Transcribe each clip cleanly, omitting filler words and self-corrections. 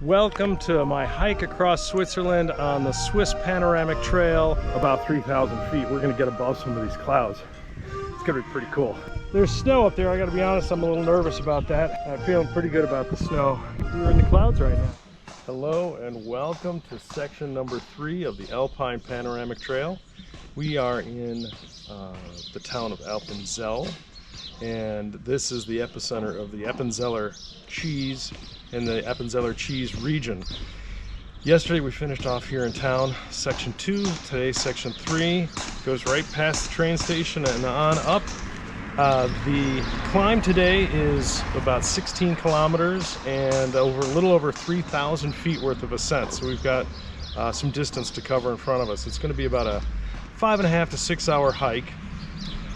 Welcome to my hike across Switzerland on the Swiss Panoramic Trail. About 3,000 feet. We're going to get above some of these clouds. It's going to be pretty cool. There's snow up there. I got to be honest, I'm a little nervous about that. I'm feeling pretty good about the snow. We're in the clouds right now. Hello and welcome to section number 3 of the Alpine Panoramic Trail. We are in the town of Appenzell, and this is the epicenter of the Appenzeller cheese in the Appenzeller cheese region. Yesterday we finished off here in town, section 2. Today section 3 goes right past the train station and on up. The climb today is about 16 kilometers and a little over 3,000 feet worth of ascent. So we've got some distance to cover in front of us. It's going to be about a 5.5 to 6 hour hike.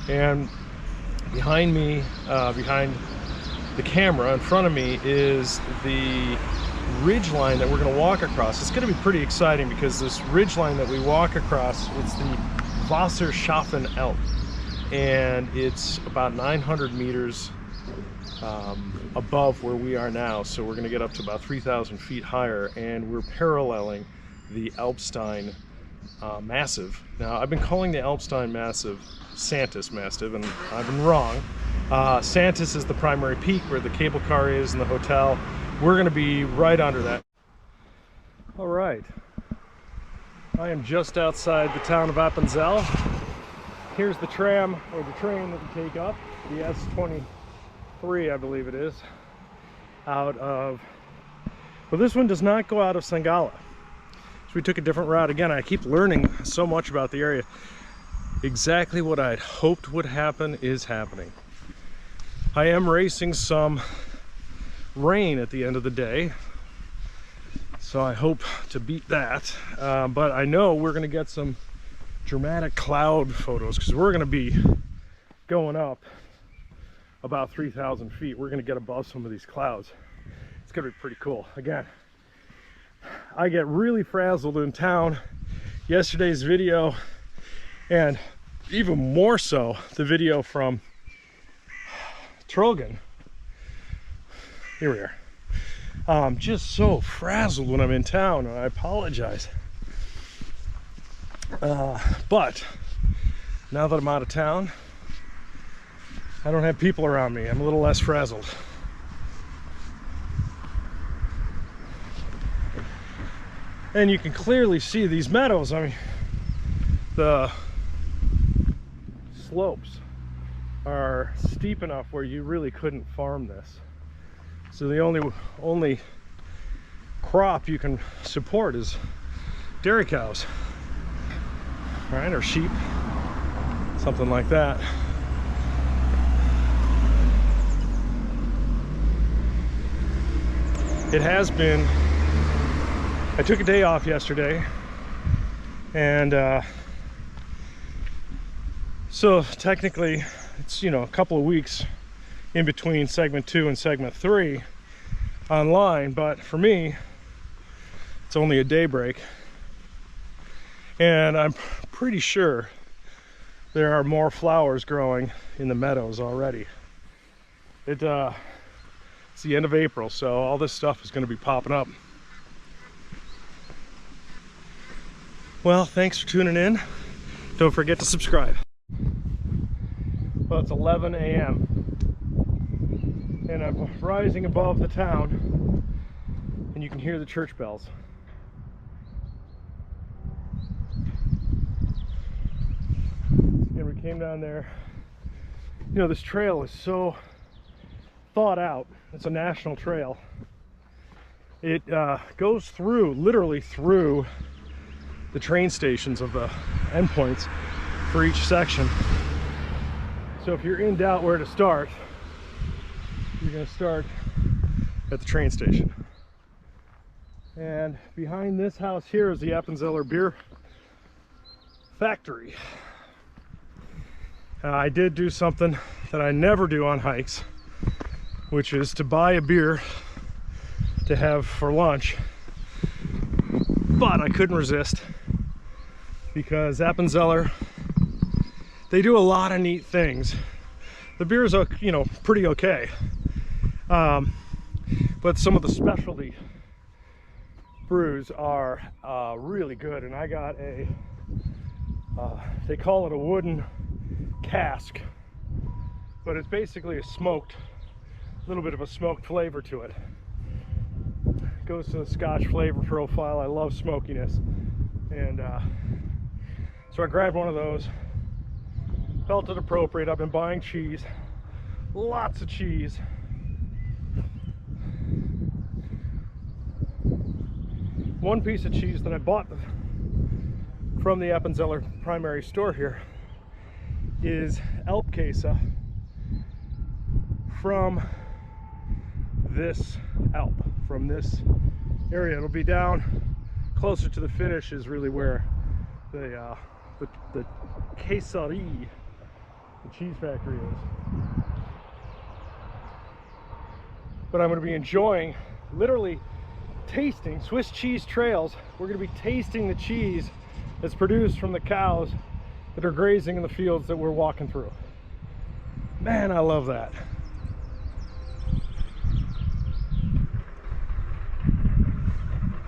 And behind me, behind the camera in front of me, is the ridge line that we're going to walk across. It's going to be pretty exciting because this ridge line that we walk across, it's the Wasserschaffen Alp, and it's about 900 meters above where we are now. So we're going to get up to about 3,000 feet higher, and we're paralleling the Alpstein Massif. Now, I've been calling the Alpstein Massif Santis Massif, and I've been wrong. Santis is the primary peak where the cable car is and the hotel. We're going to be right under that. All right, I am just outside the town of Appenzell. Here's the tram, or the train that we take up, the S23, I believe it is, out of, well, this one does not go out of Schwägalp. So we took a different route. Again, I keep learning so much about the area. Exactly what I'd hoped would happen is happening. I am racing some rain at the end of the day, so I hope to beat that. But I know we're going to get some dramatic cloud photos because we're going to be going up about 3,000 feet. We're going to get above some of these clouds. It's going to be pretty cool. Again, I get really frazzled in town. Yesterday's video, and even more so the video from Trollgen. Here we are. I'm just so frazzled when I'm in town, and I apologize. But now that I'm out of town, I don't have people around me. I'm a little less frazzled. And you can clearly see these meadows. I mean, the slopes are steep enough where you really couldn't farm this. So the only crop you can support is dairy cows, right, or sheep, something like that. It has been, I took a day off yesterday, and so technically it's, you know, a couple of weeks in between segment 2 and segment 3 online, but for me it's only a day break, and I'm pretty sure there are more flowers growing in the meadows already. It's the end of April, so all this stuff is going to be popping up. Well, thanks for tuning in. Don't forget to subscribe. Well, it's 11 a.m. and I'm rising above the town, and you can hear the church bells. And we came down there. You know, this trail is so thought out. It's a national trail. It goes through, literally through the train stations of the endpoints for each section. So if you're in doubt where to start, you're going to start at the train station. And behind this house here is the Appenzeller beer factory. I did do something that I never do on hikes, which is to buy a beer to have for lunch. But I couldn't resist, because Appenzeller, they do a lot of neat things. The beer is, you know, pretty okay, but some of the specialty brews are really good, and I got a they call it a wooden cask, but it's basically a little bit of a smoked flavor to it. Goes to the Scotch flavor profile. I love smokiness, and so I grabbed one of those, felt it appropriate. I've been buying cheese, lots of cheese. One piece of cheese that I bought from the Appenzell primary store here is Alp queso from this Alp, from this area. It'll be down closer to the finish is really where the quesarie, the cheese factory is. But I'm going to be enjoying, literally tasting Swiss cheese trails. We're going to be tasting the cheese that's produced from the cows that are grazing in the fields that we're walking through. Man, I love that.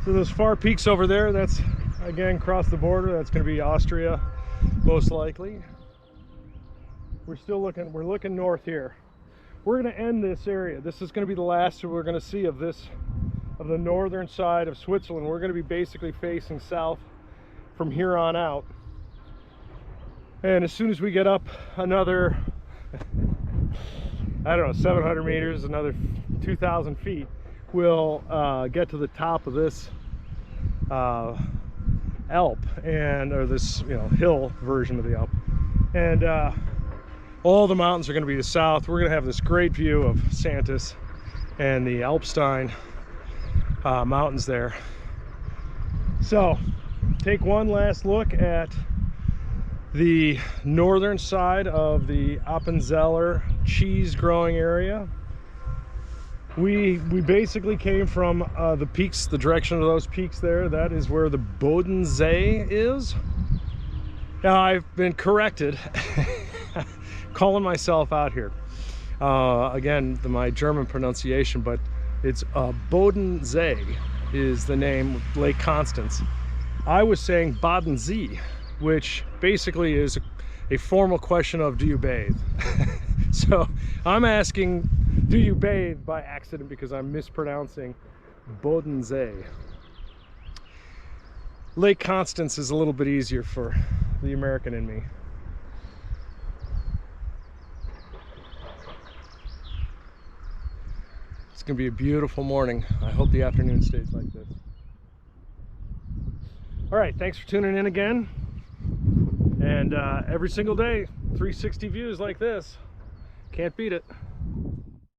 So those far peaks over there, that's again across the border. That's going to be Austria, most likely. We're looking north here. We're going to end this area. This is going to be the last we're going to see of the northern side of Switzerland. We're going to be basically facing south from here on out. And as soon as we get up another, I don't know, 700 meters, another 2,000 feet, we'll get to the top of this Alp, or this hill version of the Alp, and all the mountains are going to be to the south. We're going to have this great view of Santis and the Alpstein mountains there. So take one last look at the northern side of the Appenzeller cheese growing area. We basically came from the peaks, the direction of those peaks there. That is where the Bodensee is. Now I've been corrected, calling myself out here. Again, my German pronunciation, but it's Bodensee is the name, Lake Constance. I was saying Bodensee, which basically is a formal question of, do you bathe? So I'm asking, do you bathe, by accident, because I'm mispronouncing Bodensee. Lake Constance is a little bit easier for the American in me. It's going to be a beautiful morning. I hope the afternoon stays like this. All right, thanks for tuning in again. And every single day, 360 views like this. Can't beat it.